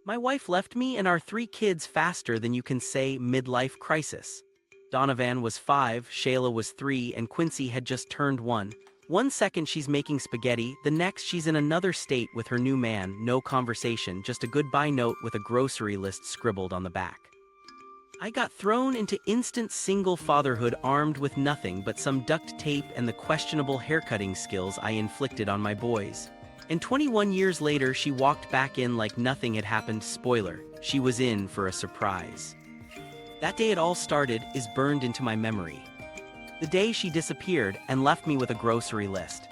My wife left me and our 3 kids faster than you can say midlife crisis. Donovan was 5, Shayla was 3, and Quincy had just turned 1. One second she's making spaghetti, the next she's in another state with her new man, no conversation, just a goodbye note with a grocery list scribbled on the back. I got thrown into instant single fatherhood armed with nothing but some duct tape and the questionable haircutting skills I inflicted on my boys. And 21 years later she walked back in like nothing had happened. Spoiler, she was in for a surprise. That day it all started is burned into my memory. The day she disappeared and left me with a grocery list.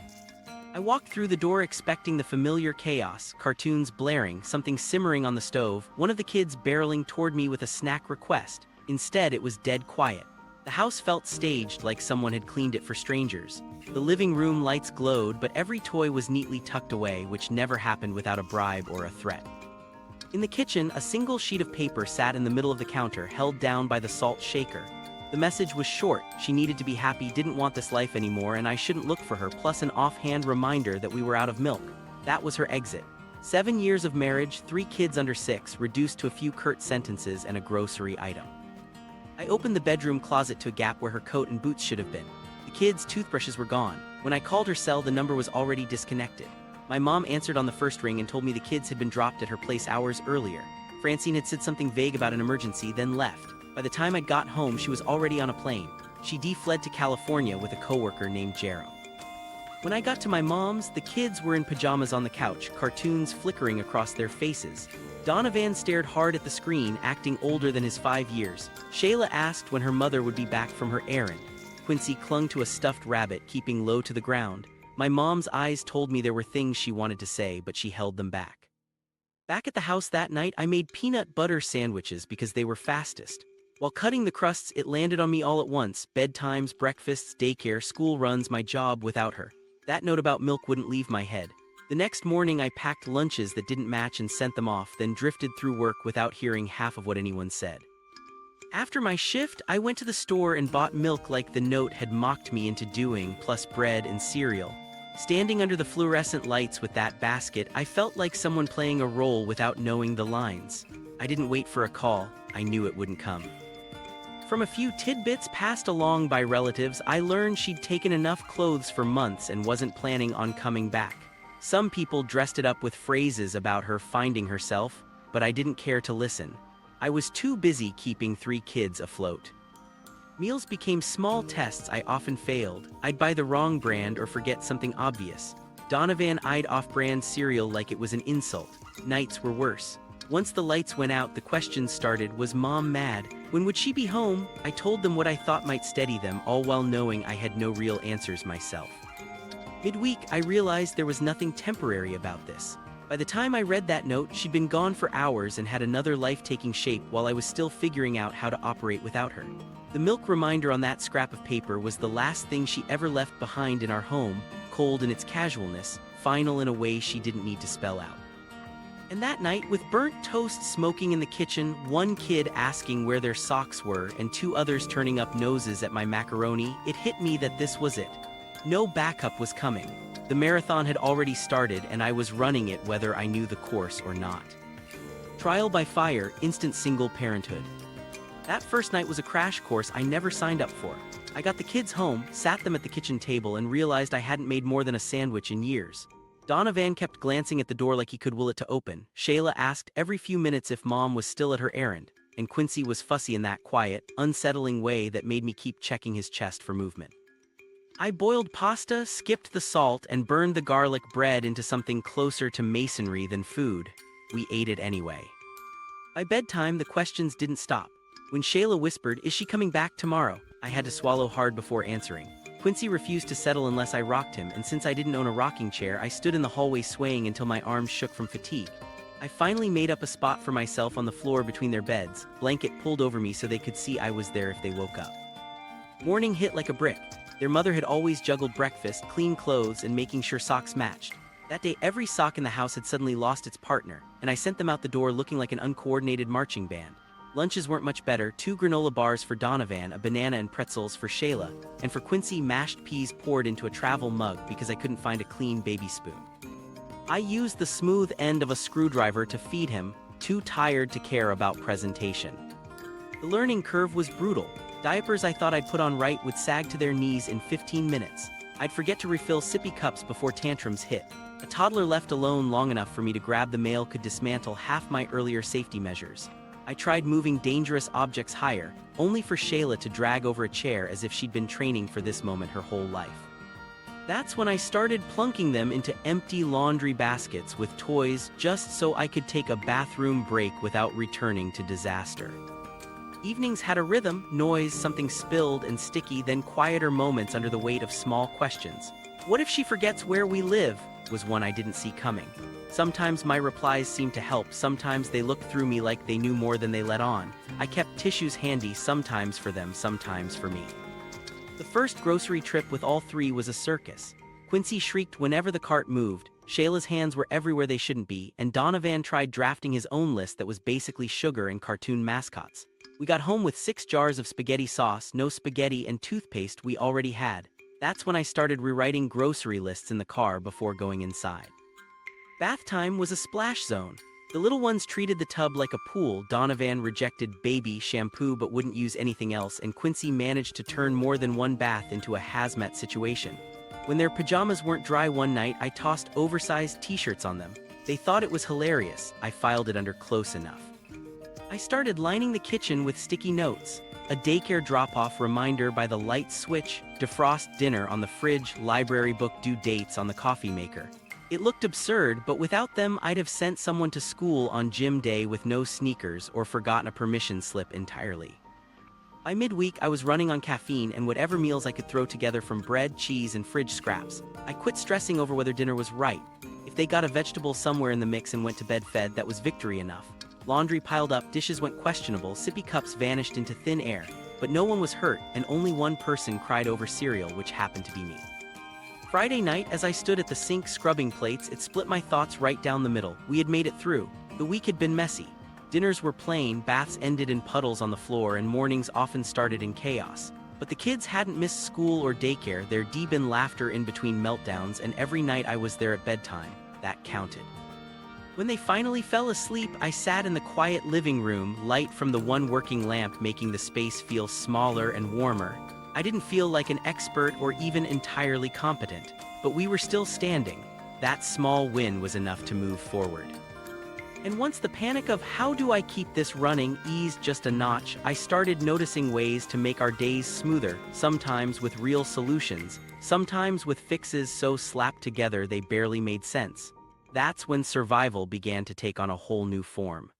I walked through the door expecting the familiar chaos, cartoons blaring, something simmering on the stove, one of the kids barreling toward me with a snack request. Instead, it was dead quiet. The house felt staged, like someone had cleaned it for strangers. The living room lights glowed, but every toy was neatly tucked away, which never happened without a bribe or a threat. In the kitchen, a single sheet of paper sat in the middle of the counter, held down by the salt shaker. The message was short: she needed to be happy, didn't want this life anymore, and I shouldn't look for her, plus an offhand reminder that we were out of milk. That was her exit. 7 years of marriage, 3 kids under 6, reduced to a few curt sentences and a grocery item. I opened the bedroom closet to a gap where her coat and boots should have been. The kids' toothbrushes were gone. When I called her cell, the number was already disconnected. My mom answered on the first ring and told me the kids had been dropped at her place hours earlier. Francine had said something vague about an emergency, then left. By the time I got home, she was already on a plane. She fled to California with a coworker named Jero. When I got to my mom's, the kids were in pajamas on the couch, cartoons flickering across their faces. Donovan stared hard at the screen, acting older than his 5 years. Shayla asked when her mother would be back from her errand. Quincy clung to a stuffed rabbit, keeping low to the ground. My mom's eyes told me there were things she wanted to say, but she held them back. Back at the house that night, I made peanut butter sandwiches because they were fastest. While cutting the crusts, it landed on me all at once: bedtimes, breakfasts, daycare, school runs, my job without her. That note about milk wouldn't leave my head. The next morning I packed lunches that didn't match and sent them off, then drifted through work without hearing half of what anyone said. After my shift, I went to the store and bought milk like the note had mocked me into doing, plus bread and cereal. Standing under the fluorescent lights with that basket, I felt like someone playing a role without knowing the lines. I didn't wait for a call, I knew it wouldn't come. From a few tidbits passed along by relatives, I learned she'd taken enough clothes for months and wasn't planning on coming back. Some people dressed it up with phrases about her finding herself, but I didn't care to listen. I was too busy keeping 3 kids afloat. Meals became small tests I often failed. I'd buy the wrong brand or forget something obvious. Donovan eyed off-brand cereal like it was an insult. Nights were worse. Once the lights went out, the questions started: was Mom mad? When would she be home? I told them what I thought might steady them, all while knowing I had no real answers myself. Midweek, I realized there was nothing temporary about this. By the time I read that note, she'd been gone for hours and had another life taking shape while I was still figuring out how to operate without her. The milk reminder on that scrap of paper was the last thing she ever left behind in our home, cold in its casualness, final in a way she didn't need to spell out. And that night, with burnt toast smoking in the kitchen, 1 kid asking where their socks were, and 2 others turning up noses at my macaroni, it hit me that this was it. No backup was coming. The marathon had already started, and I was running it whether I knew the course or not. Trial by fire, instant single parenthood. That first night was a crash course I never signed up for. I got the kids home, sat them at the kitchen table, and realized I hadn't made more than a sandwich in years. Donovan kept glancing at the door like he could will it to open. Shayla asked every few minutes if Mom was still at her errand, and Quincy was fussy in that quiet, unsettling way that made me keep checking his chest for movement. I boiled pasta, skipped the salt, and burned the garlic bread into something closer to masonry than food. We ate it anyway. By bedtime, the questions didn't stop. When Shayla whispered, "Is she coming back tomorrow?" I had to swallow hard before answering. Quincy refused to settle unless I rocked him, and since I didn't own a rocking chair, I stood in the hallway swaying until my arms shook from fatigue. I finally made up a spot for myself on the floor between their beds, blanket pulled over me so they could see I was there if they woke up. Morning hit like a brick. Their mother had always juggled breakfast, clean clothes, and making sure socks matched. That day, every sock in the house had suddenly lost its partner, and I sent them out the door looking like an uncoordinated marching band. Lunches weren't much better: 2 granola bars for Donovan, a banana and pretzels for Shayla, and for Quincy, mashed peas poured into a travel mug because I couldn't find a clean baby spoon. I used the smooth end of a screwdriver to feed him, too tired to care about presentation. The learning curve was brutal. Diapers I thought I'd put on right would sag to their knees in 15 minutes. I'd forget to refill sippy cups before tantrums hit. A toddler left alone long enough for me to grab the mail could dismantle half my earlier safety measures. I tried moving dangerous objects higher, only for Shayla to drag over a chair as if she'd been training for this moment her whole life. That's when I started plunking them into empty laundry baskets with toys just so I could take a bathroom break without returning to disaster. Evenings had a rhythm, noise, something spilled and sticky, then quieter moments under the weight of small questions. What if she forgets where we live? Was one I didn't see coming. Sometimes my replies seemed to help, sometimes they looked through me like they knew more than they let on. I kept tissues handy, sometimes for them, sometimes for me. The first grocery trip with all three was a circus. Quincy shrieked whenever the cart moved, Shayla's hands were everywhere they shouldn't be, and Donovan tried drafting his own list that was basically sugar and cartoon mascots. We got home with 6 jars of spaghetti sauce, no spaghetti and toothpaste we already had. That's when I started rewriting grocery lists in the car before going inside. Bath time was a splash zone. The little ones treated the tub like a pool. Donovan rejected baby shampoo but wouldn't use anything else, and Quincy managed to turn more than one bath into a hazmat situation. When their pajamas weren't dry one night, I tossed oversized t-shirts on them. They thought it was hilarious. I filed it under close enough. I started lining the kitchen with sticky notes. A daycare drop-off reminder by the light switch, defrost dinner on the fridge, library book due dates on the coffee maker. It looked absurd, but without them I'd have sent someone to school on gym day with no sneakers or forgotten a permission slip entirely. By midweek I was running on caffeine and whatever meals I could throw together from bread, cheese, and fridge scraps. I quit stressing over whether dinner was right. If they got a vegetable somewhere in the mix and went to bed fed, that was victory enough. Laundry piled up, dishes went questionable, sippy cups vanished into thin air, but no one was hurt, and only one person cried over cereal, which happened to be me. Friday night, as I stood at the sink scrubbing plates, it split my thoughts right down the middle. We had made it through. The week had been messy. Dinners were plain, baths ended in puddles on the floor, and mornings often started in chaos. But the kids hadn't missed school or daycare, their deep-in laughter in between meltdowns, and every night I was there at bedtime. That counted. When they finally fell asleep, I sat in the quiet living room, light from the one working lamp making the space feel smaller and warmer. I didn't feel like an expert or even entirely competent, but we were still standing. That small win was enough to move forward. And once the panic of how do I keep this running eased just a notch, I started noticing ways to make our days smoother, sometimes with real solutions, sometimes with fixes so slapped together they barely made sense. That's when survival began to take on a whole new form.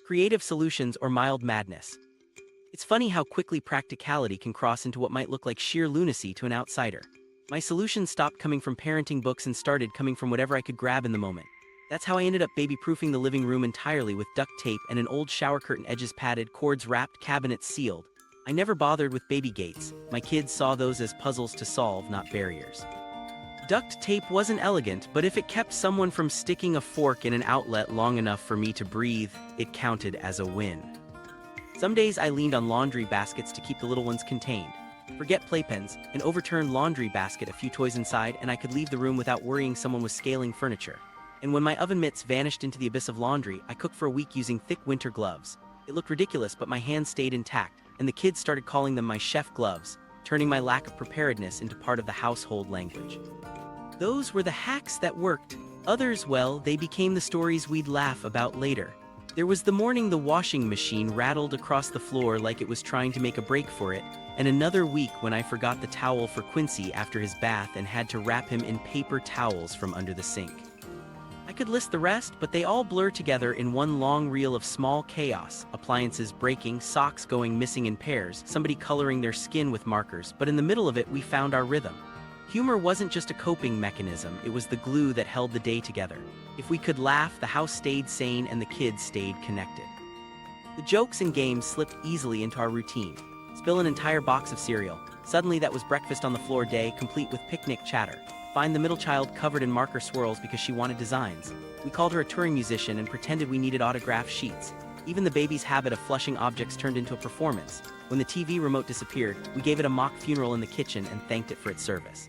Creative solutions or mild madness. It's funny how quickly practicality can cross into what might look like sheer lunacy to an outsider. My solutions stopped coming from parenting books and started coming from whatever I could grab in the moment. That's how I ended up baby-proofing the living room entirely with duct tape and an old shower curtain, edges padded, cords wrapped, cabinets sealed. I never bothered with baby gates. My kids saw those as puzzles to solve, not barriers. Duct tape wasn't elegant, but if it kept someone from sticking a fork in an outlet long enough for me to breathe, it counted as a win. Some days I leaned on laundry baskets to keep the little ones contained. Forget playpens, an overturned laundry basket, a few toys inside, and I could leave the room without worrying someone was scaling furniture. And when my oven mitts vanished into the abyss of laundry, I cooked for a week using thick winter gloves. It looked ridiculous, but my hands stayed intact, and the kids started calling them my chef gloves, turning my lack of preparedness into part of the household language. Those were the hacks that worked. Others, well, they became the stories we'd laugh about later. There was the morning the washing machine rattled across the floor like it was trying to make a break for it, and another week when I forgot the towel for Quincy after his bath and had to wrap him in paper towels from under the sink. I could list the rest, but they all blur together in one long reel of small chaos: appliances breaking, socks going missing in pairs, somebody coloring their skin with markers, but in the middle of it we found our rhythm. Humor wasn't just a coping mechanism, it was the glue that held the day together. If we could laugh, the house stayed sane and the kids stayed connected. The jokes and games slipped easily into our routine. Spill an entire box of cereal. Suddenly that was breakfast on the floor day, complete with picnic chatter. Find the middle child covered in marker swirls because she wanted designs. We called her a touring musician and pretended we needed autograph sheets. Even the baby's habit of flushing objects turned into a performance. When the TV remote disappeared, we gave it a mock funeral in the kitchen and thanked it for its service.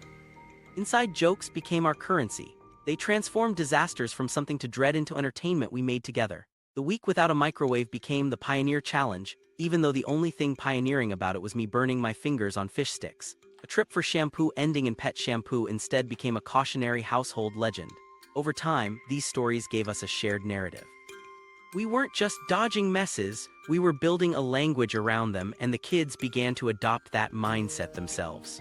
Inside jokes became our currency. They transformed disasters from something to dread into entertainment we made together. The week without a microwave became the Pioneer Challenge, even though the only thing pioneering about it was me burning my fingers on fish sticks. A trip for shampoo ending in pet shampoo instead became a cautionary household legend. Over time, these stories gave us a shared narrative. We weren't just dodging messes, we were building a language around them, and the kids began to adopt that mindset themselves.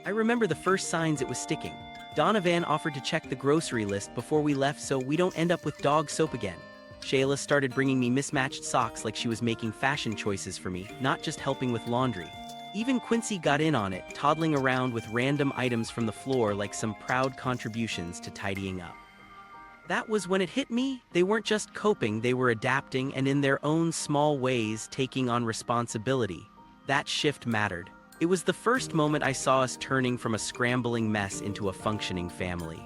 I remember the first signs it was sticking. Donovan offered to check the grocery list before we left so we don't end up with dog soap again. Shayla started bringing me mismatched socks like she was making fashion choices for me, not just helping with laundry. Even Quincy got in on it, toddling around with random items from the floor like some proud contributions to tidying up. That was when it hit me. They weren't just coping, they were adapting and in their own small ways taking on responsibility. That shift mattered. It was the first moment I saw us turning from a scrambling mess into a functioning family.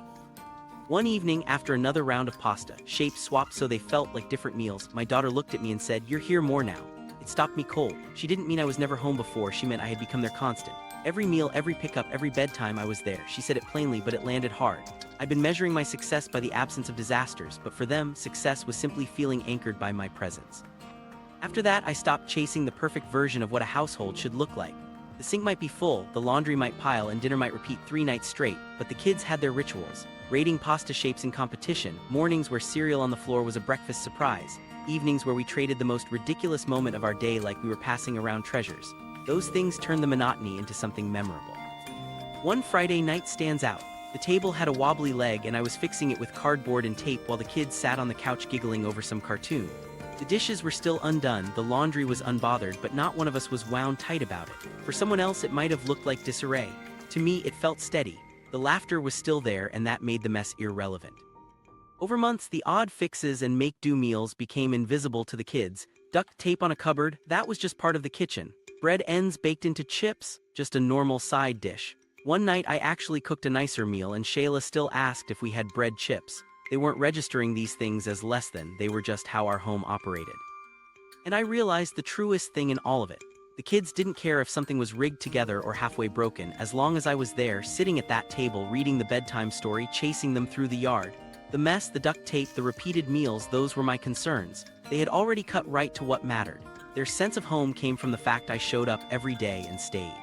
One evening, after another round of pasta, shapes swapped so they felt like different meals, my daughter looked at me and said, "You're here more now." It stopped me cold. She didn't mean I was never home before, she meant I had become their constant. Every meal, every pickup, every bedtime, I was there. She said it plainly, but it landed hard. I'd been measuring my success by the absence of disasters, but for them, success was simply feeling anchored by my presence. After that, I stopped chasing the perfect version of what a household should look like. The sink might be full, the laundry might pile, and dinner might repeat 3 nights straight, but the kids had their rituals. Rating pasta shapes in competition, mornings where cereal on the floor was a breakfast surprise, evenings where we traded the most ridiculous moment of our day like we were passing around treasures. Those things turned the monotony into something memorable. One Friday night stands out. The table had a wobbly leg and I was fixing it with cardboard and tape while the kids sat on the couch giggling over some cartoon. The dishes were still undone, the laundry was unbothered, but not one of us was wound tight about it. For someone else it might have looked like disarray. To me it felt steady. The laughter was still there and that made the mess irrelevant. Over months the odd fixes and make-do meals became invisible to the kids. Duct tape on a cupboard, that was just part of the kitchen. Bread ends baked into chips, just a normal side dish. One night I actually cooked a nicer meal and Shayla still asked if we had bread chips. They weren't registering these things as less than, they were just how our home operated. And I realized the truest thing in all of it. The kids didn't care if something was rigged together or halfway broken, as long as I was there, sitting at that table, reading the bedtime story, chasing them through the yard. The mess, the duct tape, the repeated meals, those were my concerns. They had already cut right to what mattered. Their sense of home came from the fact I showed up every day and stayed.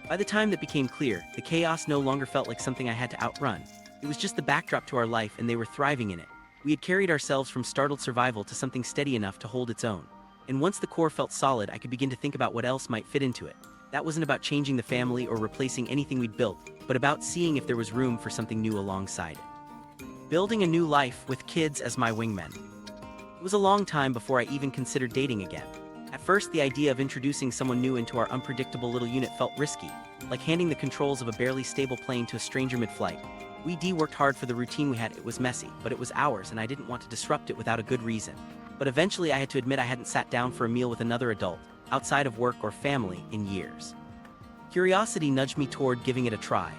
By the time that became clear, the chaos no longer felt like something I had to outrun. It was just the backdrop to our life and they were thriving in it. We had carried ourselves from startled survival to something steady enough to hold its own. And once the core felt solid, I could begin to think about what else might fit into it. That wasn't about changing the family or replacing anything we'd built, but about seeing if there was room for something new alongside it. Building a new life with kids as my wingmen. It was a long time before I even considered dating again. At first, the idea of introducing someone new into our unpredictable little unit felt risky, like handing the controls of a barely stable plane to a stranger mid-flight. We worked hard for the routine we had. It was messy, but it was ours, and I didn't want to disrupt it without a good reason. But eventually I had to admit I hadn't sat down for a meal with another adult, outside of work or family, in years. Curiosity nudged me toward giving it a try.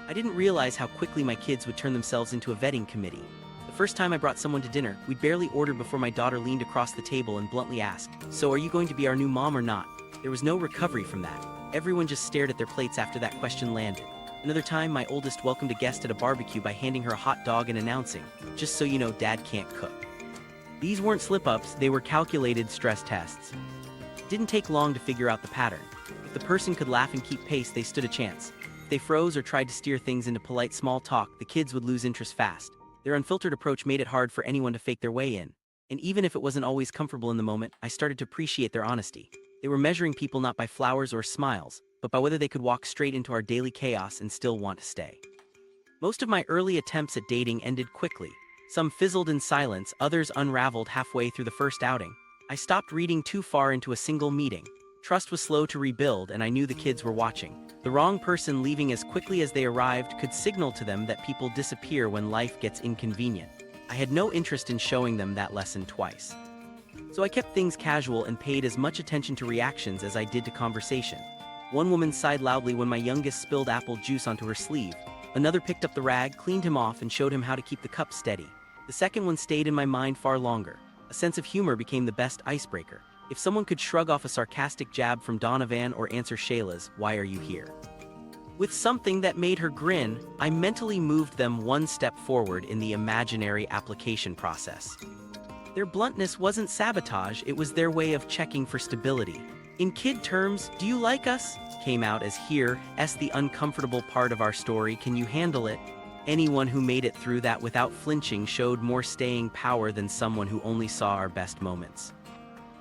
I didn't realize how quickly my kids would turn themselves into a vetting committee. The first time I brought someone to dinner, we'd barely ordered before my daughter leaned across the table and bluntly asked, "So are you going to be our new mom or not?" There was no recovery from that. Everyone just stared at their plates after that question landed. Another time, my oldest welcomed a guest at a barbecue by handing her a hot dog and announcing, "Just so you know, Dad can't cook." These weren't slip-ups, they were calculated stress tests. It didn't take long to figure out the pattern. If the person could laugh and keep pace, they stood a chance. If they froze or tried to steer things into polite small talk, the kids would lose interest fast. Their unfiltered approach made it hard for anyone to fake their way in. And even if it wasn't always comfortable in the moment, I started to appreciate their honesty. They were measuring people not by flowers or smiles, but by whether they could walk straight into our daily chaos and still want to stay. Most of my early attempts at dating ended quickly. Some fizzled in silence, others unraveled halfway through the first outing. I stopped reading too far into a single meeting. Trust was slow to rebuild, and I knew the kids were watching. The wrong person leaving as quickly as they arrived could signal to them that people disappear when life gets inconvenient. I had no interest in showing them that lesson twice. So I kept things casual and paid as much attention to reactions as I did to conversation. One woman sighed loudly when my youngest spilled apple juice onto her sleeve. Another picked up the rag, cleaned him off, and showed him how to keep the cup steady. The second one stayed in my mind far longer. A sense of humor became the best icebreaker. If someone could shrug off a sarcastic jab from Donovan or answer Shayla's, "Why are you here?" with something that made her grin, I mentally moved them one step forward in the imaginary application process. Their bluntness wasn't sabotage, it was their way of checking for stability. In kid terms, "Do you like us?" came out as "Here's the uncomfortable part of our story, can you handle it?" Anyone who made it through that without flinching showed more staying power than someone who only saw our best moments.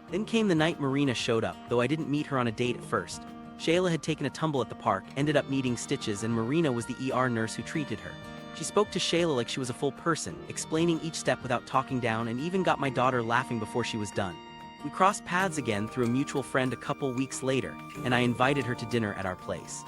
Then came the night Marina showed up, though I didn't meet her on a date at first. Shayla had taken a tumble at the park, ended up needing stitches, and Marina was the ER nurse who treated her. She spoke to Shayla like she was a full person, explaining each step without talking down, and even got my daughter laughing before she was done. We crossed paths again through a mutual friend a couple weeks later, and I invited her to dinner at our place.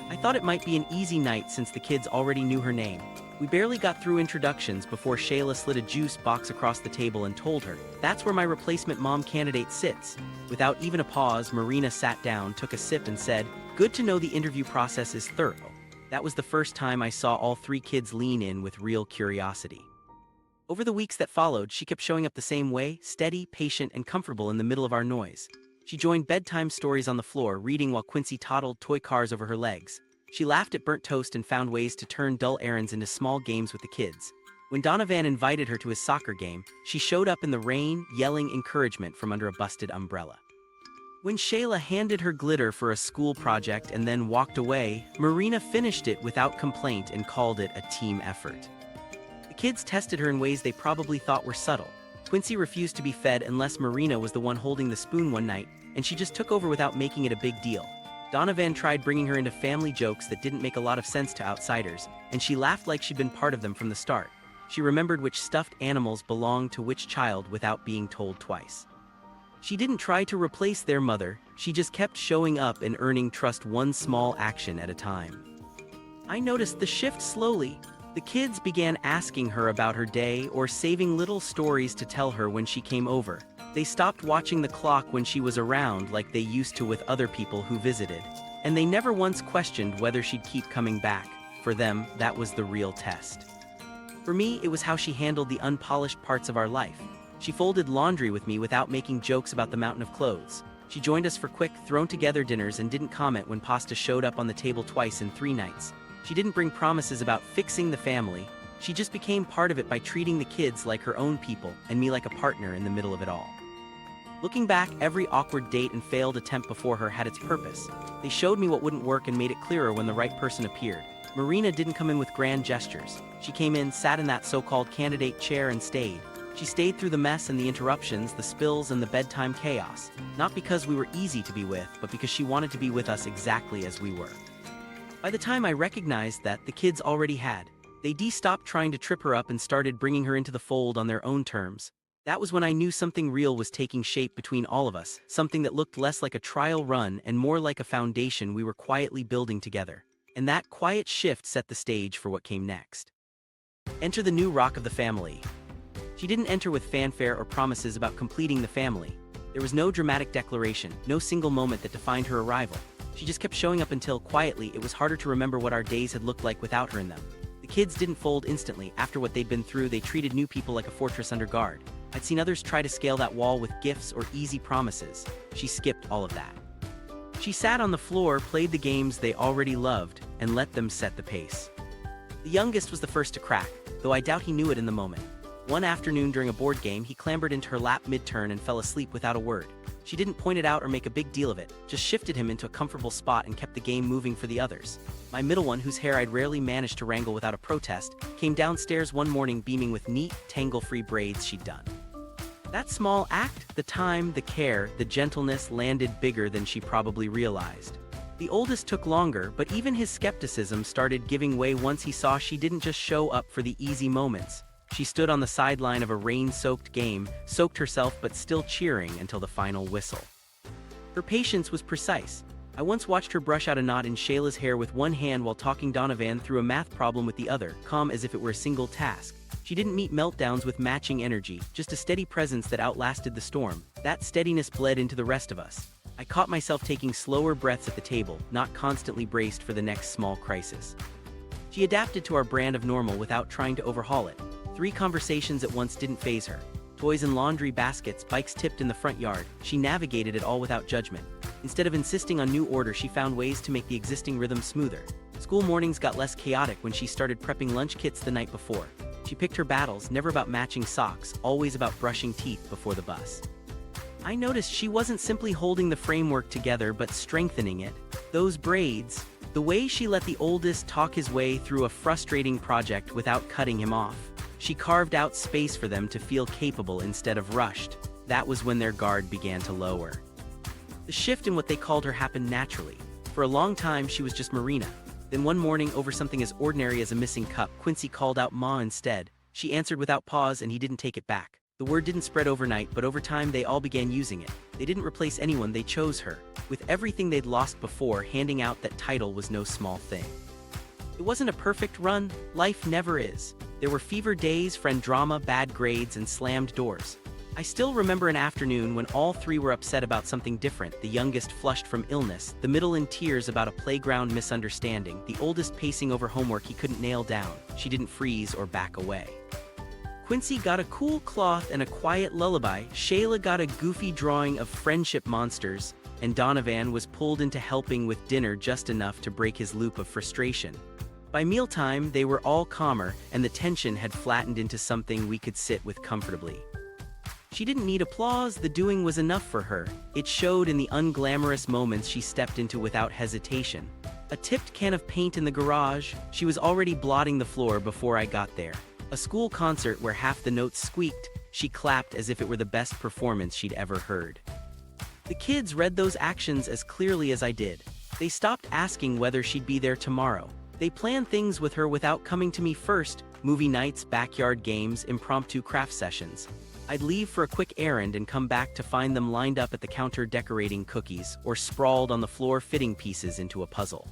I thought it might be an easy night since the kids already knew her name. We barely got through introductions before Shayla slid a juice box across the table and told her, "That's where my replacement mom candidate sits." Without even a pause, Marina sat down, took a sip, and said, "Good to know the interview process is thorough." That was the first time I saw all three kids lean in with real curiosity. Over the weeks that followed, she kept showing up the same way, steady, patient, and comfortable in the middle of our noise. She joined bedtime stories on the floor, reading while Quincy toddled toy cars over her legs. She laughed at burnt toast and found ways to turn dull errands into small games with the kids. When Donovan invited her to his soccer game, she showed up in the rain, yelling encouragement from under a busted umbrella. When Shayla handed her glitter for a school project and then walked away, Marina finished it without complaint and called it a team effort. The kids tested her in ways they probably thought were subtle. Quincy refused to be fed unless Marina was the one holding the spoon one night, and she just took over without making it a big deal. Donovan tried bringing her into family jokes that didn't make a lot of sense to outsiders, and she laughed like she'd been part of them from the start. She remembered which stuffed animals belonged to which child without being told twice. She didn't try to replace their mother, she just kept showing up and earning trust one small action at a time. I noticed the shift slowly. The kids began asking her about her day or saving little stories to tell her when she came over. They stopped watching the clock when she was around like they used to with other people who visited, and they never once questioned whether she'd keep coming back. For them, that was the real test. For me, it was how she handled the unpolished parts of our life. She folded laundry with me without making jokes about the mountain of clothes. She joined us for quick, thrown-together dinners and didn't comment when pasta showed up on the table twice in 3 nights. She didn't bring promises about fixing the family. She just became part of it by treating the kids like her own people and me like a partner in the middle of it all. Looking back, every awkward date and failed attempt before her had its purpose. They showed me what wouldn't work and made it clearer when the right person appeared. Marina didn't come in with grand gestures. She came in, sat in that so-called candidate chair and stayed. She stayed through the mess and the interruptions, the spills and the bedtime chaos. Not because we were easy to be with, but because she wanted to be with us exactly as we were. By the time I recognized that, the kids already had. They stopped trying to trip her up and started bringing her into the fold on their own terms. That was when I knew something real was taking shape between all of us, something that looked less like a trial run and more like a foundation we were quietly building together. And that quiet shift set the stage for what came next. Enter the new rock of the family. She didn't enter with fanfare or promises about completing the family. There was no dramatic declaration, no single moment that defined her arrival. She just kept showing up until, quietly, it was harder to remember what our days had looked like without her in them. The kids didn't fold instantly. After what they'd been through, they treated new people like a fortress under guard. I'd seen others try to scale that wall with gifts or easy promises. She skipped all of that. She sat on the floor, played the games they already loved, and let them set the pace. The youngest was the first to crack, though I doubt he knew it in the moment. One afternoon during a board game, he clambered into her lap mid-turn and fell asleep without a word. She didn't point it out or make a big deal of it, just shifted him into a comfortable spot and kept the game moving for the others. My middle one, whose hair I'd rarely managed to wrangle without a protest, came downstairs one morning beaming with neat, tangle-free braids she'd done. That small act, the time, the care, the gentleness landed bigger than she probably realized. The oldest took longer, but even his skepticism started giving way once he saw she didn't just show up for the easy moments. She stood on the sideline of a rain-soaked game, soaked herself but still cheering until the final whistle. Her patience was precise. I once watched her brush out a knot in Shayla's hair with one hand while talking Donovan through a math problem with the other, calm as if it were a single task. She didn't meet meltdowns with matching energy, just a steady presence that outlasted the storm. That steadiness bled into the rest of us. I caught myself taking slower breaths at the table, not constantly braced for the next small crisis. She adapted to our brand of normal without trying to overhaul it. 3 conversations at once didn't faze her. Toys and laundry baskets, bikes tipped in the front yard. She navigated it all without judgment. Instead of insisting on new order, she found ways to make the existing rhythm smoother. School mornings got less chaotic when she started prepping lunch kits the night before. She She picked her battles, never about matching socks, always about brushing teeth before the bus. I noticed she wasn't simply holding the framework together but strengthening it. Those braids, the way she let the oldest talk his way through a frustrating project without cutting him off. She carved out space for them to feel capable instead of rushed. That was when their guard began to lower. The shift in what they called her happened naturally. For a long time, she was just Marina. Then one morning, over something as ordinary as a missing cup, Quincy called out Ma instead. She answered without pause, and he didn't take it back. The word didn't spread overnight, but over time they all began using it. They didn't replace anyone, they chose her. With everything they'd lost before, handing out that title was no small thing. It wasn't a perfect run, life never is. There were fever days, friend drama, bad grades, and slammed doors. I still remember an afternoon when all three were upset about something different, the youngest flushed from illness, the middle in tears about a playground misunderstanding, the oldest pacing over homework he couldn't nail down. She didn't freeze or back away. Quincy got a cool cloth and a quiet lullaby, Shayla got a goofy drawing of friendship monsters, and Donovan was pulled into helping with dinner just enough to break his loop of frustration. By mealtime, they were all calmer, and the tension had flattened into something we could sit with comfortably. She didn't need applause, the doing was enough for her. It showed in the unglamorous moments she stepped into without hesitation. A tipped can of paint in the garage, she was already blotting the floor before I got there. A school concert where half the notes squeaked, she clapped as if it were the best performance she'd ever heard. The kids read those actions as clearly as I did. They stopped asking whether she'd be there tomorrow. They planned things with her without coming to me first, movie nights, backyard games, impromptu craft sessions. I'd leave for a quick errand and come back to find them lined up at the counter decorating cookies or sprawled on the floor fitting pieces into a puzzle.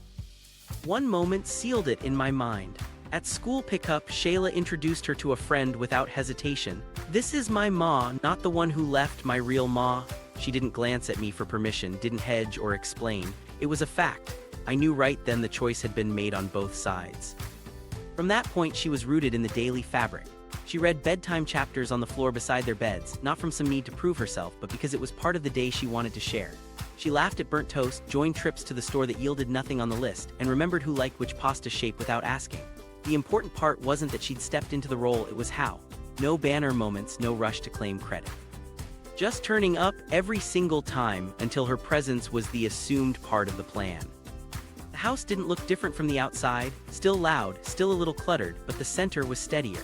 One moment sealed it in my mind. At school pickup, Shayla introduced her to a friend without hesitation. "This is my ma, not the one who left, my real ma." She didn't glance at me for permission, didn't hedge or explain. It was a fact. I knew right then the choice had been made on both sides. From that point, she was rooted in the daily fabric. She read bedtime chapters on the floor beside their beds, not from some need to prove herself, but because it was part of the day she wanted to share. She laughed at burnt toast, joined trips to the store that yielded nothing on the list, and remembered who liked which pasta shape without asking. The important part wasn't that she'd stepped into the role, it was how. No banner moments, no rush to claim credit. Just turning up every single time until her presence was the assumed part of the plan. The house didn't look different from the outside, still loud, still a little cluttered, but the center was steadier.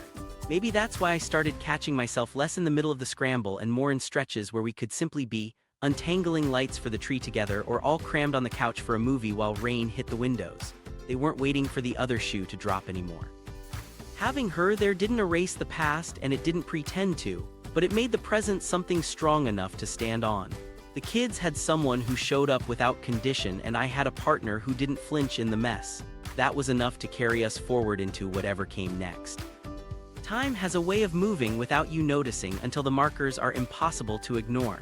Maybe that's why I started catching myself less in the middle of the scramble and more in stretches where we could simply be, untangling lights for the tree together or all crammed on the couch for a movie while rain hit the windows. They weren't waiting for the other shoe to drop anymore. Having her there didn't erase the past and it didn't pretend to, but it made the present something strong enough to stand on. The kids had someone who showed up without condition and I had a partner who didn't flinch in the mess. That was enough to carry us forward into whatever came next. Time has a way of moving without you noticing until the markers are impossible to ignore.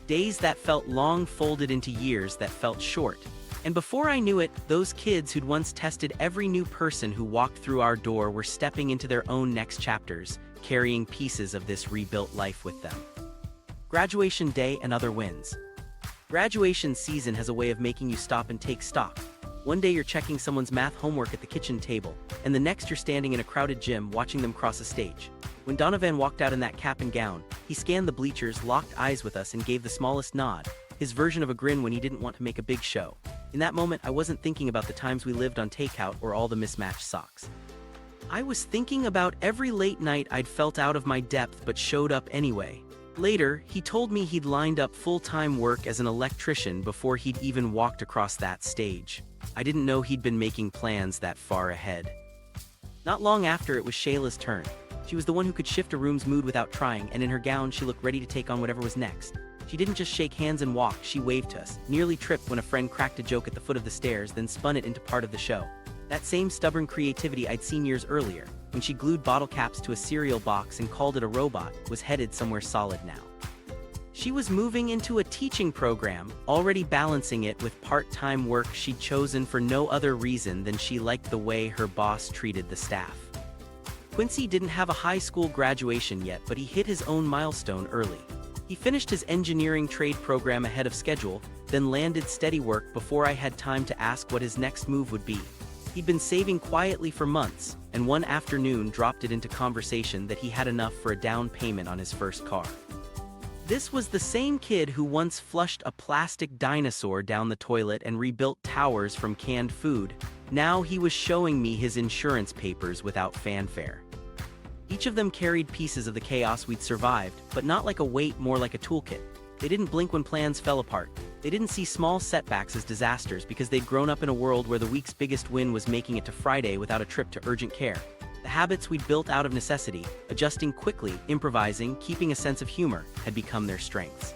Days that felt long folded into years that felt short. And before I knew it, those kids who'd once tested every new person who walked through our door were stepping into their own next chapters, carrying pieces of this rebuilt life with them. Graduation day and other wins. Graduation season has a way of making you stop and take stock. One day you're checking someone's math homework at the kitchen table, and the next you're standing in a crowded gym watching them cross a stage. When Donovan walked out in that cap and gown, he scanned the bleachers, locked eyes with us and gave the smallest nod, his version of a grin when he didn't want to make a big show. In that moment, I wasn't thinking about the times we lived on takeout or all the mismatched socks. I was thinking about every late night I'd felt out of my depth but showed up anyway. Later, he told me he'd lined up full-time work as an electrician before he'd even walked across that stage. I didn't know he'd been making plans that far ahead. Not long after, it was Shayla's turn. She was the one who could shift a room's mood without trying, and in her gown she looked ready to take on whatever was next. She didn't just shake hands and walk, she waved to us, nearly tripped when a friend cracked a joke at the foot of the stairs, then spun it into part of the show. That same stubborn creativity I'd seen years earlier, when she glued bottle caps to a cereal box and called it a robot, was headed somewhere solid now. She was moving into a teaching program, already balancing it with part-time work she'd chosen for no other reason than she liked the way her boss treated the staff. Quincy didn't have a high school graduation yet, but he hit his own milestone early. He finished his engineering trade program ahead of schedule, then landed steady work before I had time to ask what his next move would be. He'd been saving quietly for months, and one afternoon dropped it into conversation that he had enough for a down payment on his first car. This was the same kid who once flushed a plastic dinosaur down the toilet and rebuilt towers from canned food. Now he was showing me his insurance papers without fanfare. Each of them carried pieces of the chaos we'd survived, but not like a weight, more like a toolkit. They didn't blink when plans fell apart. They didn't see small setbacks as disasters because they'd grown up in a world where the week's biggest win was making it to Friday without a trip to urgent care. The habits we'd built out of necessity, adjusting quickly, improvising, keeping a sense of humor, had become their strengths.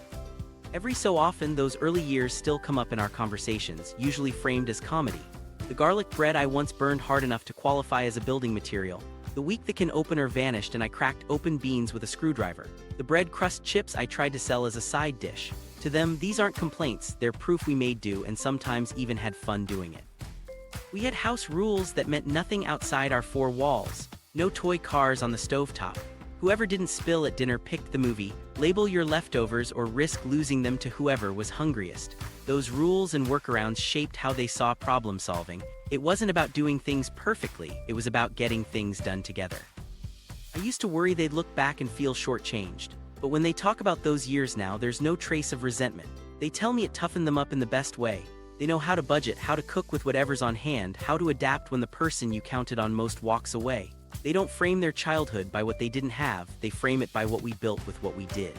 Every so often, those early years still come up in our conversations, usually framed as comedy. The garlic bread I once burned hard enough to qualify as a building material. The week the can opener vanished and I cracked open beans with a screwdriver. The bread crust chips I tried to sell as a side dish. To them, these aren't complaints, they're proof we made do and sometimes even had fun doing it. We had house rules that meant nothing outside our four walls. No toy cars on the stovetop. Whoever didn't spill at dinner picked the movie. Label your leftovers or risk losing them to whoever was hungriest. Those rules and workarounds shaped how they saw problem solving. It wasn't about doing things perfectly, it was about getting things done together. I used to worry they'd look back and feel shortchanged. But when they talk about those years now, there's no trace of resentment. They tell me it toughened them up in the best way. They know how to budget, how to cook with whatever's on hand, how to adapt when the person you counted on most walks away. They don't frame their childhood by what they didn't have, they frame it by what we built with what we did.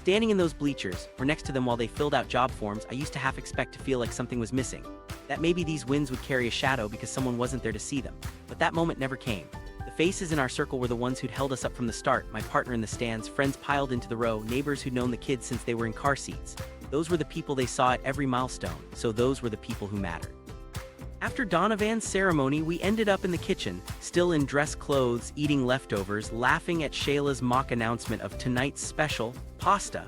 Standing in those bleachers, or next to them while they filled out job forms, I used to half expect to feel like something was missing. That maybe these wins would carry a shadow because someone wasn't there to see them. But that moment never came. The faces in our circle were the ones who'd held us up from the start, my partner in the stands, friends piled into the row, neighbors who'd known the kids since they were in car seats. Those were the people they saw at every milestone, so those were the people who mattered. After Donovan's ceremony, we ended up in the kitchen, still in dress clothes, eating leftovers, laughing at Shayla's mock announcement of tonight's special, pasta.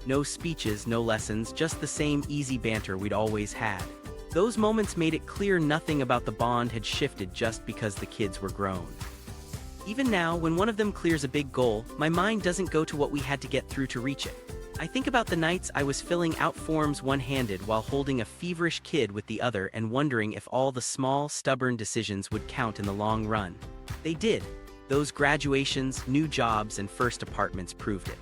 No speeches, no lessons, just the same easy banter we'd always had. Those moments made it clear nothing about the bond had shifted just because the kids were grown. Even now, when one of them clears a big goal, my mind doesn't go to what we had to get through to reach it. I think about the nights I was filling out forms one-handed while holding a feverish kid with the other and wondering if all the small, stubborn decisions would count in the long run. They did. Those graduations, new jobs, and first apartments proved it.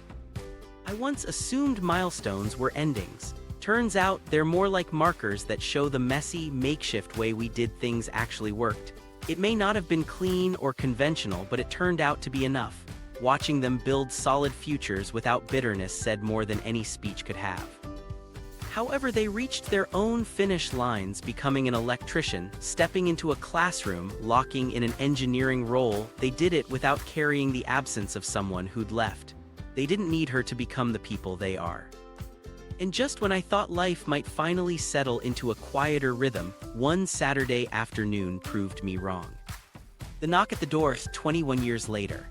I once assumed milestones were endings. Turns out they're more like markers that show the messy, makeshift way we did things actually worked. It may not have been clean or conventional, but it turned out to be enough. Watching them build solid futures without bitterness said more than any speech could have. However, they reached their own finish lines, becoming an electrician, stepping into a classroom, locking in an engineering role. They did it without carrying the absence of someone who'd left. They didn't need her to become the people they are. And just when I thought life might finally settle into a quieter rhythm, one Saturday afternoon proved me wrong. The knock at the door, 21 years later.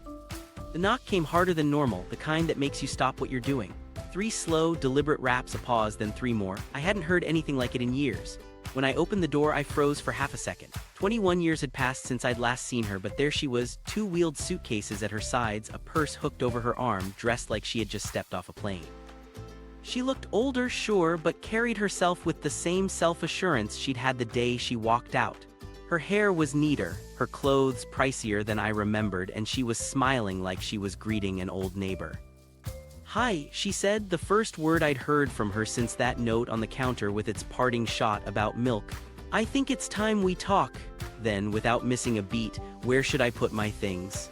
The knock came harder than normal, the kind that makes you stop what you're doing. 3 slow, deliberate raps, a pause, then 3 more. I hadn't heard anything like it in years. When I opened the door, I froze for half a second. 21 years had passed since I'd last seen her, but there she was, 2 wheeled suitcases at her sides, a purse hooked over her arm, dressed like she had just stepped off a plane. She looked older, sure, but carried herself with the same self-assurance she'd had the day she walked out. Her hair was neater, her clothes pricier than I remembered, and she was smiling like she was greeting an old neighbor. "Hi," she said, the first word I'd heard from her since that note on the counter with its parting shot about milk. "I think it's time we talk." Then, without missing a beat, "Where should I put my things?"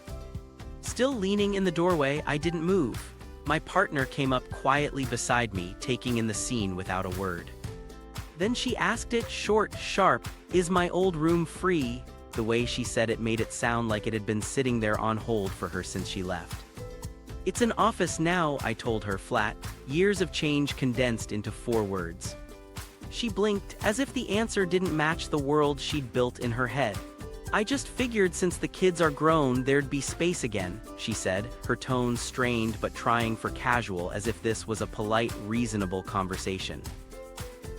Still leaning in the doorway, I didn't move. My partner came up quietly beside me, taking in the scene without a word. Then she asked it, short, sharp, "Is my old room free?" The way she said it made it sound like it had been sitting there on hold for her since she left. "It's an office now," I told her flat, years of change condensed into 4 words. She blinked, as if the answer didn't match the world she'd built in her head. "I just figured since the kids are grown, there'd be space again," she said, her tone strained but trying for casual, as if this was a polite, reasonable conversation.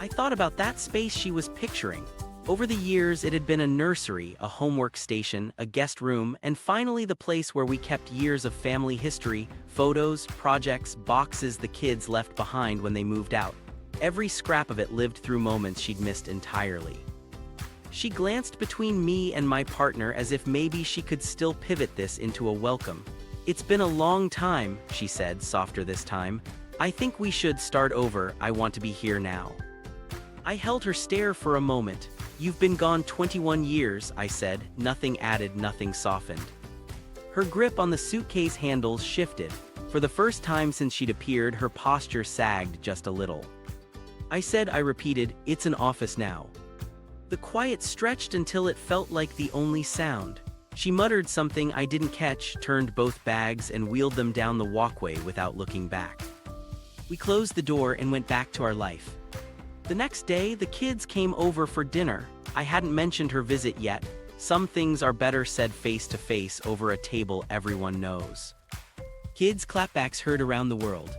I thought about that space she was picturing. Over the years, it had been a nursery, a homework station, a guest room, and finally the place where we kept years of family history, photos, projects, boxes the kids left behind when they moved out. Every scrap of it lived through moments she'd missed entirely. She glanced between me and my partner as if maybe she could still pivot this into a welcome. "It's been a long time," she said, softer this time. "I think we should start over. I want to be here now." I held her stare for a moment. "You've been gone 21 years, I said, nothing added, nothing softened. Her grip on the suitcase handles shifted. For the first time since she'd appeared, her posture sagged just a little. I said, I repeated, "It's an office now." The quiet stretched until it felt like the only sound. She muttered something I didn't catch, turned both bags and wheeled them down the walkway without looking back. We closed the door and went back to our life. The next day, the kids came over for dinner. I hadn't mentioned her visit yet. Some things are better said face to face over a table everyone knows. Kids' clapbacks heard around the world.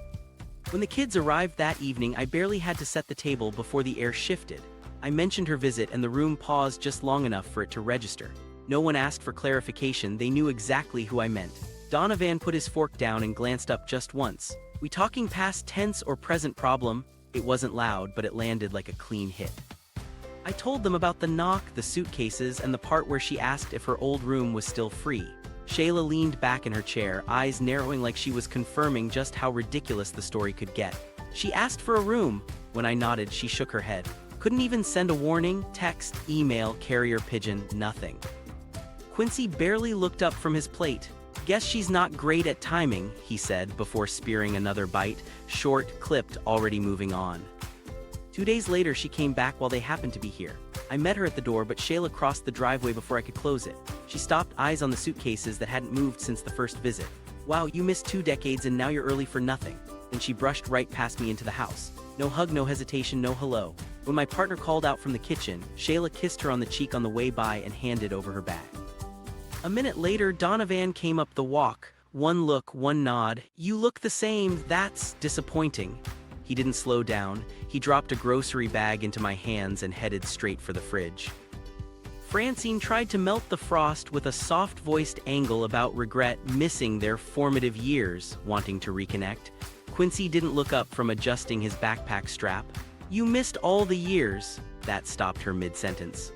When the kids arrived that evening, I barely had to set the table before the air shifted. I mentioned her visit and the room paused just long enough for it to register. No one asked for clarification, they knew exactly who I meant. Donovan put his fork down and glanced up just once. "We talking past tense or present problem?" It wasn't loud, but it landed like a clean hit. I told them about the knock, the suitcases, and the part where she asked if her old room was still free. Shayla leaned back in her chair, eyes narrowing like she was confirming just how ridiculous the story could get. "She asked for a room." When I nodded, she shook her head. "Couldn't even send a warning, text, email, carrier pigeon, nothing." Quincy barely looked up from his plate. "Guess she's not great at timing," he said before spearing another bite, short, clipped, already moving on. 2 days later, she came back while they happened to be here. I met her at the door, but Shayla crossed the driveway before I could close it. She stopped, eyes on the suitcases that hadn't moved since the first visit. "Wow, you missed 2 decades and now you're early for nothing." Then she brushed right past me into the house. No hug, no hesitation, no hello. When my partner called out from the kitchen, Shayla kissed her on the cheek on the way by and handed over her bag. A minute later, Donovan came up the walk. One look, one nod. "You look the same, that's disappointing." He didn't slow down. He dropped a grocery bag into my hands and headed straight for the fridge. Francine tried to melt the frost with a soft-voiced angle about regret, missing their formative years, wanting to reconnect. Quincy didn't look up from adjusting his backpack strap. "You missed all the years." That stopped her mid-sentence.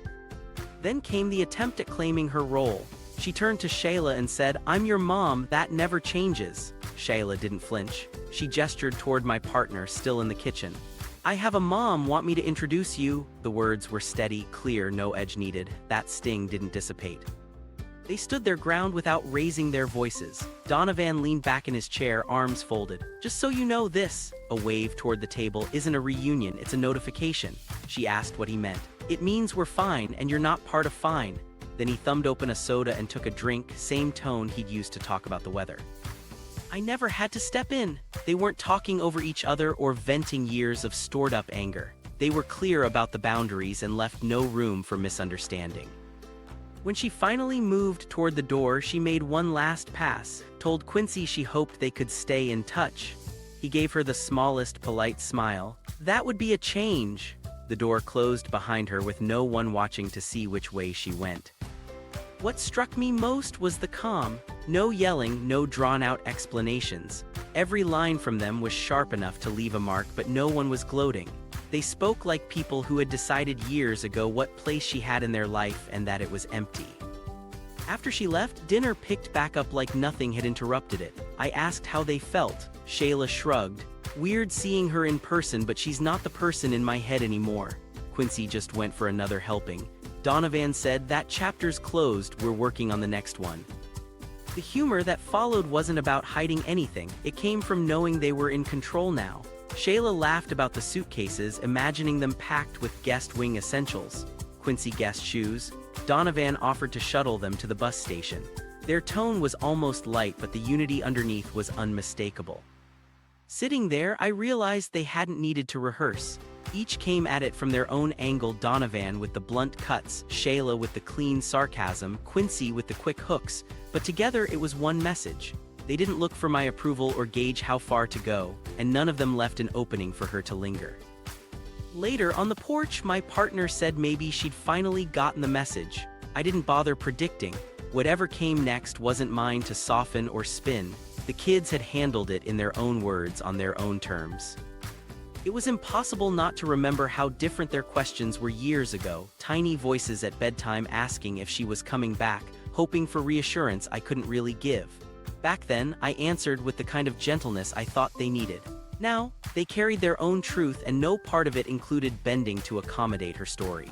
Then came the attempt at claiming her role. She turned to Shayla and said, "I'm your mom, that never changes." Shayla didn't flinch. She gestured toward my partner, still in the kitchen. "I have a mom, want me to introduce you?" The words were steady, clear, no edge needed. That sting didn't dissipate. They stood their ground without raising their voices. Donovan leaned back in his chair, arms folded. "Just so you know, this," a wave toward the table, "isn't a reunion, it's a notification." She asked what he meant. "It means we're fine, and you're not part of fine." Then he thumbed open a soda and took a drink, same tone he'd used to talk about the weather. I never had to step in. They weren't talking over each other or venting years of stored-up anger. They were clear about the boundaries and left no room for misunderstanding. When she finally moved toward the door, she made one last pass, told Quincy she hoped they could stay in touch. He gave her the smallest polite smile. That would be a change. The door closed behind her with no one watching to see which way she went. What struck me most was the calm. No yelling, no drawn-out explanations. Every line from them was sharp enough to leave a mark, but no one was gloating. They spoke like people who had decided years ago what place she had in their life and that it was empty. After she left, dinner picked back up like nothing had interrupted it. I asked how they felt. Shayla shrugged. "Weird seeing her in person, but she's not the person in my head anymore." Quincy just went for another helping. Donovan said, "That chapter's closed, we're working on the next one." The humor that followed wasn't about hiding anything, it came from knowing they were in control now. Shayla laughed about the suitcases, imagining them packed with guest wing essentials. Quincy guessed shoes. Donovan offered to shuttle them to the bus station. Their tone was almost light, but the unity underneath was unmistakable. Sitting there, I realized they hadn't needed to rehearse. Each came at it from their own angle, Donovan with the blunt cuts, Shayla with the clean sarcasm, Quincy with the quick hooks, but together it was one message. They didn't look for my approval or gauge how far to go, and none of them left an opening for her to linger. Later, on the porch, my partner said maybe she'd finally gotten the message. I didn't bother predicting. Whatever came next wasn't mine to soften or spin. The kids had handled it in their own words on their own terms. It was impossible not to remember how different their questions were years ago, tiny voices at bedtime asking if she was coming back, hoping for reassurance I couldn't really give. Back then, I answered with the kind of gentleness I thought they needed. Now, they carried their own truth and no part of it included bending to accommodate her story.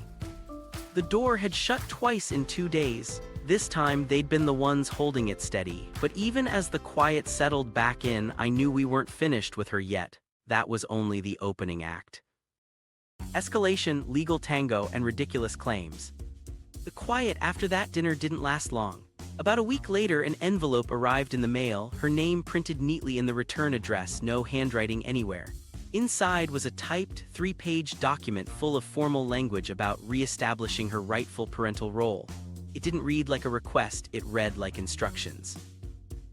The door had shut twice in 2 days. This time, they'd been the ones holding it steady, but even as the quiet settled back in, I knew we weren't finished with her yet. That was only the opening act. Escalation, legal tango, and ridiculous claims. The quiet after that dinner didn't last long. About a week later, an envelope arrived in the mail, her name printed neatly in the return address, no handwriting anywhere. Inside was a typed, 3-page document full of formal language about re-establishing her rightful parental role. It didn't read like a request, it read like instructions.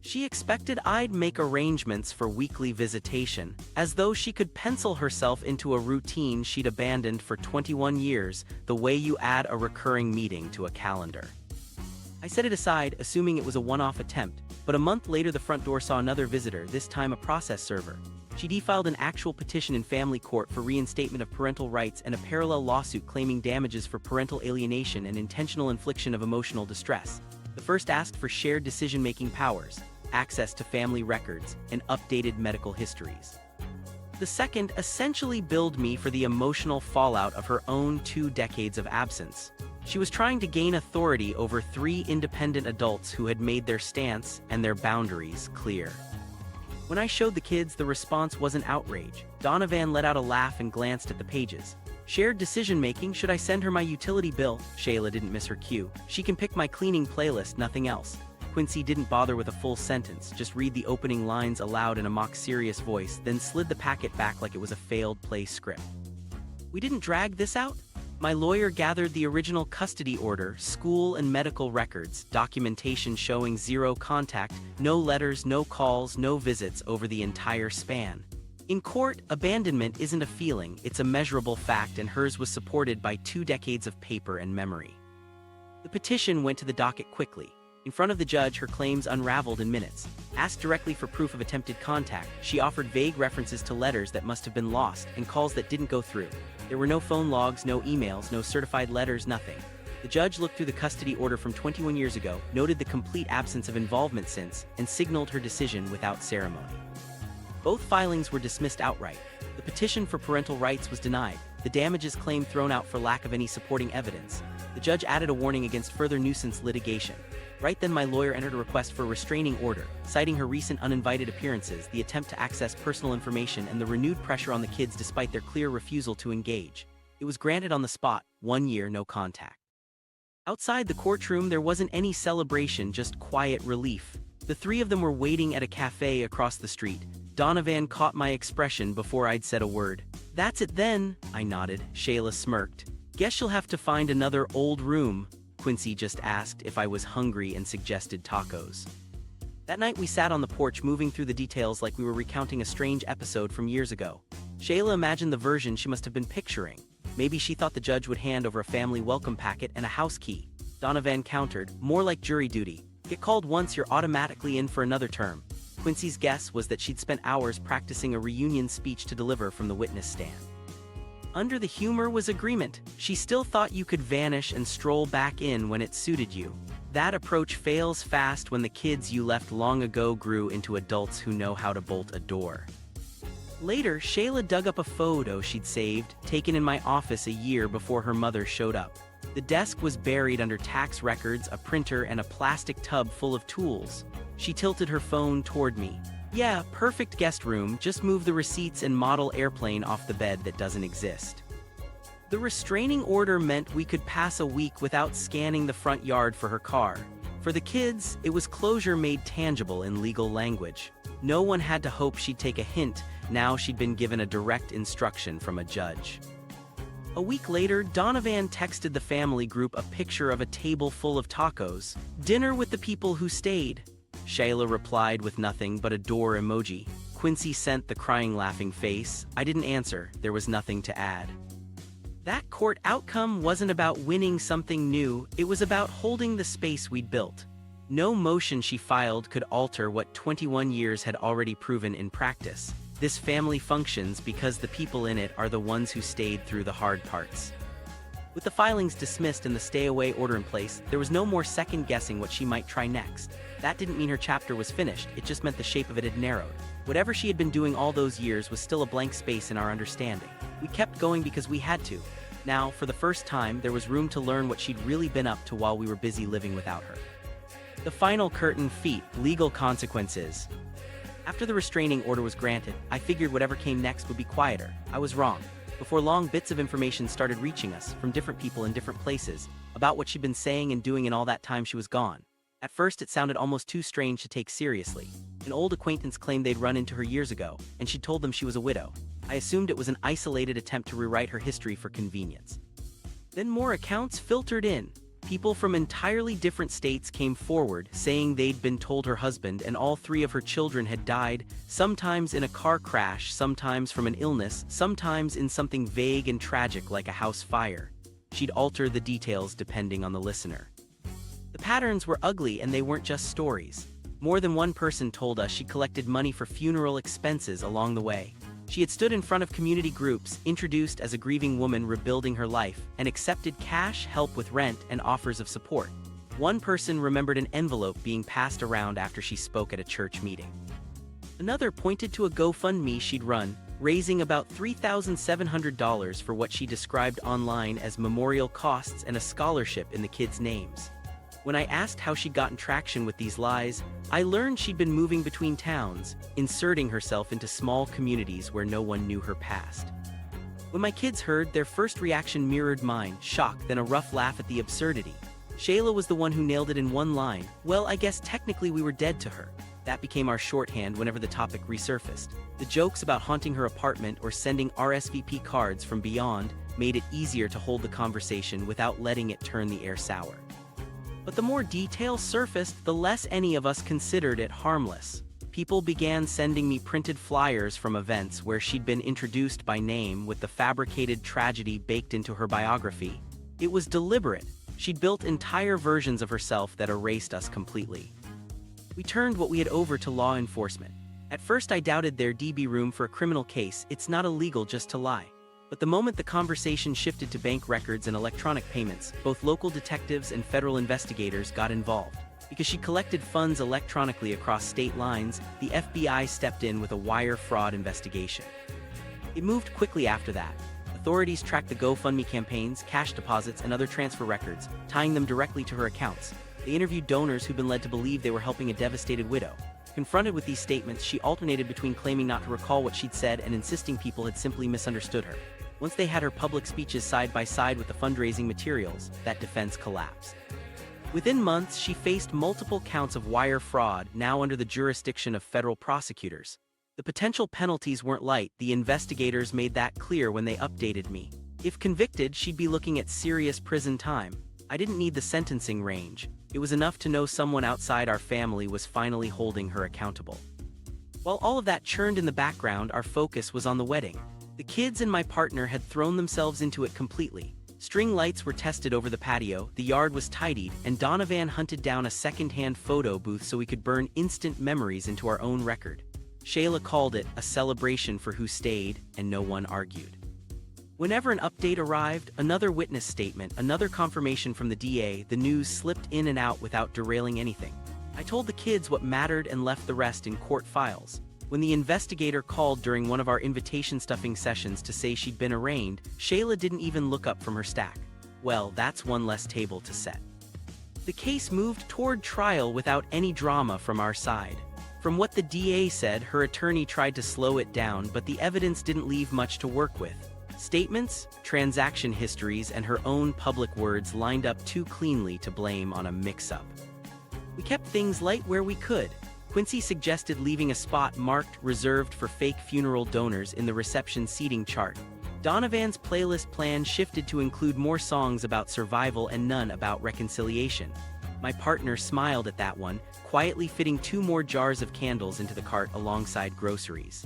She expected I'd make arrangements for weekly visitation, as though she could pencil herself into a routine she'd abandoned for 21 years, the way you add a recurring meeting to a calendar. I set it aside, assuming it was a one-off attempt, but a month later the front door saw another visitor, this time a process server. She'd e-filed an actual petition in family court for reinstatement of parental rights and a parallel lawsuit claiming damages for parental alienation and intentional infliction of emotional distress. The first asked for shared decision-making powers, access to family records, and updated medical histories. The second essentially billed me for the emotional fallout of her own 2 decades of absence. She was trying to gain authority over 3 independent adults who had made their stance and their boundaries clear. When I showed the kids, the response wasn't outrage. Donovan let out a laugh and glanced at the pages. Shared decision-making, should I send her my utility bill? Shayla didn't miss her cue. She can pick my cleaning playlist, nothing else. Quincy didn't bother with a full sentence, just read the opening lines aloud in a mock-serious voice, then slid the packet back like it was a failed play script. We didn't drag this out? My lawyer gathered the original custody order, school and medical records, documentation showing 0 contact, no letters, no calls, no visits over the entire span. In court, abandonment isn't a feeling, it's a measurable fact, and hers was supported by 2 decades of paper and memory. The petition went to the docket quickly. In front of the judge, her claims unraveled in minutes. Asked directly for proof of attempted contact, she offered vague references to letters that must have been lost and calls that didn't go through. There were no phone logs, no emails, no certified letters, nothing. The judge looked through the custody order from 21 years ago, noted the complete absence of involvement since, and signaled her decision without ceremony. Both filings were dismissed outright. The petition for parental rights was denied, the damages claim thrown out for lack of any supporting evidence. The judge added a warning against further nuisance litigation. Right then my lawyer entered a request for a restraining order, citing her recent uninvited appearances, the attempt to access personal information, and the renewed pressure on the kids despite their clear refusal to engage. It was granted on the spot, 1 year, no contact. Outside the courtroom there wasn't any celebration, just quiet relief. The 3 of them were waiting at a cafe across the street. Donovan caught my expression before I'd said a word. "That's it then," I nodded. Shayla smirked. "Guess you'll have to find another old room." Quincy just asked if I was hungry and suggested tacos. That night we sat on the porch moving through the details like we were recounting a strange episode from years ago. Shayla imagined the version she must have been picturing. Maybe she thought the judge would hand over a family welcome packet and a house key. Donovan countered, "More like jury duty. Get called once, you're automatically in for another term." Quincy's guess was that she'd spent hours practicing a reunion speech to deliver from the witness stand. Under the humor was agreement. She still thought you could vanish and stroll back in when it suited you. That approach fails fast when the kids you left long ago grew into adults who know how to bolt a door. Later, Shayla dug up a photo she'd saved, taken in my office a year before her mother showed up. The desk was buried under tax records, a printer, and a plastic tub full of tools. She tilted her phone toward me. "Yeah, perfect guest room, just move the receipts and model airplane off the bed that doesn't exist." The restraining order meant we could pass a week without scanning the front yard for her car. For the kids, it was closure made tangible in legal language. No one had to hope she'd take a hint, now she'd been given a direct instruction from a judge. A week later, Donovan texted the family group a picture of a table full of tacos. "Dinner with the people who stayed." Shayla replied with nothing but a door emoji. Quincy sent the crying laughing face. I didn't answer, there was nothing to add. That court outcome wasn't about winning something new, it was about holding the space we'd built. No motion she filed could alter what 21 years had already proven in practice. This family functions because the people in it are the ones who stayed through the hard parts. With the filings dismissed and the stay-away order in place, there was no more second-guessing what she might try next. That didn't mean her chapter was finished, it just meant the shape of it had narrowed. Whatever she had been doing all those years was still a blank space in our understanding. We kept going because we had to. Now, for the first time, there was room to learn what she'd really been up to while we were busy living without her. The final curtain feat, legal consequences. After the restraining order was granted, I figured whatever came next would be quieter. I was wrong. Before long, bits of information started reaching us, from different people in different places, about what she'd been saying and doing in all that time she was gone. At first, it sounded almost too strange to take seriously. An old acquaintance claimed they'd run into her years ago, and she'd told them she was a widow. I assumed it was an isolated attempt to rewrite her history for convenience. Then more accounts filtered in. People from entirely different states came forward, saying they'd been told her husband and all 3 of her children had died, sometimes in a car crash, sometimes from an illness, sometimes in something vague and tragic like a house fire. She'd alter the details depending on the listener. The patterns were ugly and they weren't just stories. More than one person told us she collected money for funeral expenses along the way. She had stood in front of community groups, introduced as a grieving woman rebuilding her life, and accepted cash, help with rent, and offers of support. One person remembered an envelope being passed around after she spoke at a church meeting. Another pointed to a GoFundMe she'd run, raising about $3,700 for what she described online as memorial costs and a scholarship in the kids' names. When I asked how she'd gotten traction with these lies, I learned she'd been moving between towns, inserting herself into small communities where no one knew her past. When my kids heard, their first reaction mirrored mine, shock, then a rough laugh at the absurdity. Shayla was the one who nailed it in one line, "Well, I guess technically we were dead to her." That became our shorthand whenever the topic resurfaced. The jokes about haunting her apartment or sending RSVP cards from beyond made it easier to hold the conversation without letting it turn the air sour. But the more details surfaced, the less any of us considered it harmless. People began sending me printed flyers from events where she'd been introduced by name with the fabricated tragedy baked into her biography. It was deliberate. She'd built entire versions of herself that erased us completely. We turned what we had over to law enforcement. At first I doubted there'd be room for a criminal case. It's not illegal just to lie. But the moment the conversation shifted to bank records and electronic payments, both local detectives and federal investigators got involved. Because she collected funds electronically across state lines, the FBI stepped in with a wire fraud investigation. It moved quickly after that. Authorities tracked the GoFundMe campaigns, cash deposits, and other transfer records, tying them directly to her accounts. They interviewed donors who'd been led to believe they were helping a devastated widow. Confronted with these statements, she alternated between claiming not to recall what she'd said and insisting people had simply misunderstood her. Once they had her public speeches side by side with the fundraising materials, that defense collapsed. Within months, she faced multiple counts of wire fraud, now under the jurisdiction of federal prosecutors. The potential penalties weren't light. The investigators made that clear when they updated me. If convicted, she'd be looking at serious prison time. I didn't need the sentencing range. It was enough to know someone outside our family was finally holding her accountable. While all of that churned in the background, our focus was on the wedding. The kids and my partner had thrown themselves into it completely. String lights were tested over the patio, the yard was tidied, and Donovan hunted down a second-hand photo booth so we could burn instant memories into our own record. Shayla called it a celebration for who stayed, and no one argued. Whenever an update arrived, another witness statement, another confirmation from the DA, the news slipped in and out without derailing anything. I told the kids what mattered and left the rest in court files. When the investigator called during one of our invitation stuffing sessions to say she'd been arraigned, Shayla didn't even look up from her stack. Well, that's one less table to set. The case moved toward trial without any drama from our side. From what the DA said, her attorney tried to slow it down, but the evidence didn't leave much to work with. Statements, transaction histories, and her own public words lined up too cleanly to blame on a mix-up. We kept things light where we could. Quincy suggested leaving a spot marked reserved for fake funeral donors in the reception seating chart. Donovan's playlist plan shifted to include more songs about survival and none about reconciliation. My partner smiled at that one, quietly fitting 2 more jars of candles into the cart alongside groceries.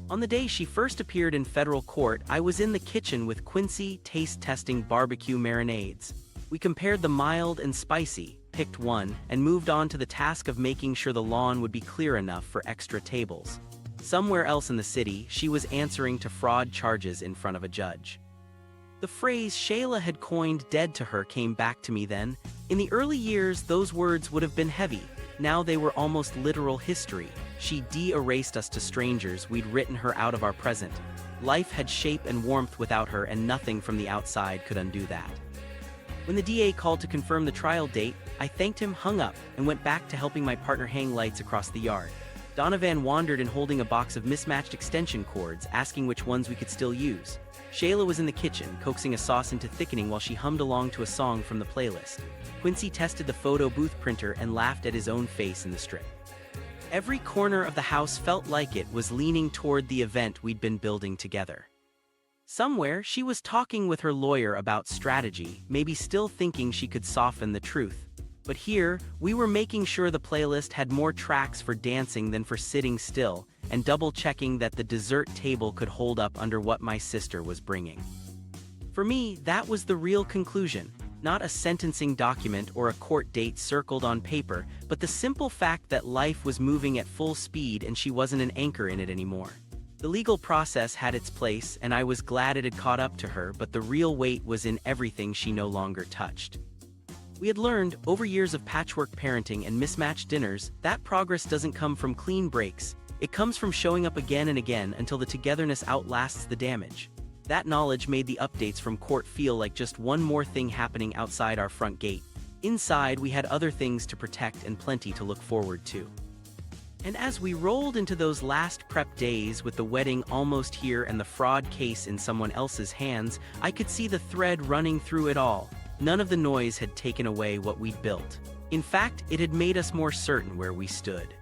On the day she first appeared in federal court, I was in the kitchen with Quincy taste-testing barbecue marinades. We compared the mild and spicy, picked one, and moved on to the task of making sure the lawn would be clear enough for extra tables. Somewhere else in the city, she was answering to fraud charges in front of a judge. The phrase Shayla had coined dead to her came back to me then. In the early years, those words would have been heavy. Now they were almost literal history. She de-erased us to strangers, we'd written her out of our present. Life had shape and warmth without her, and nothing from the outside could undo that. When the DA called to confirm the trial date, I thanked him, hung up, and went back to helping my partner hang lights across the yard. Donovan wandered in holding a box of mismatched extension cords, asking which ones we could still use. Shayla was in the kitchen, coaxing a sauce into thickening while she hummed along to a song from the playlist. Quincy tested the photo booth printer and laughed at his own face in the strip. Every corner of the house felt like it was leaning toward the event we'd been building together. Somewhere, she was talking with her lawyer about strategy, maybe still thinking she could soften the truth. But here, we were making sure the playlist had more tracks for dancing than for sitting still, and double-checking that the dessert table could hold up under what my sister was bringing. For me, that was the real conclusion. Not a sentencing document or a court date circled on paper, but the simple fact that life was moving at full speed and she wasn't an anchor in it anymore. The legal process had its place, and I was glad it had caught up to her, but the real weight was in everything she no longer touched. We had learned, over years of patchwork parenting and mismatched dinners, that progress doesn't come from clean breaks. It comes from showing up again and again until the togetherness outlasts the damage. That knowledge made the updates from court feel like just one more thing happening outside our front gate. Inside, we had other things to protect and plenty to look forward to. And as we rolled into those last prep days with the wedding almost here and the fraud case in someone else's hands, I could see the thread running through it all. None of the noise had taken away what we'd built. In fact, it had made us more certain where we stood.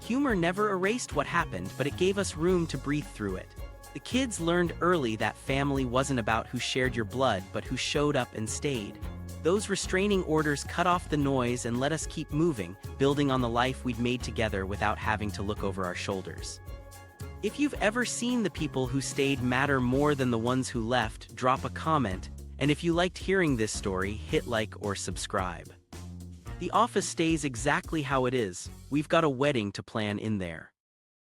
Humor never erased what happened, but it gave us room to breathe through it. The kids learned early that family wasn't about who shared your blood, but who showed up and stayed. Those restraining orders cut off the noise and let us keep moving, building on the life we'd made together without having to look over our shoulders. If you've ever seen the people who stayed matter more than the ones who left, drop a comment. And if you liked hearing this story, hit like or subscribe. The office stays exactly how it is. We've got a wedding to plan in there.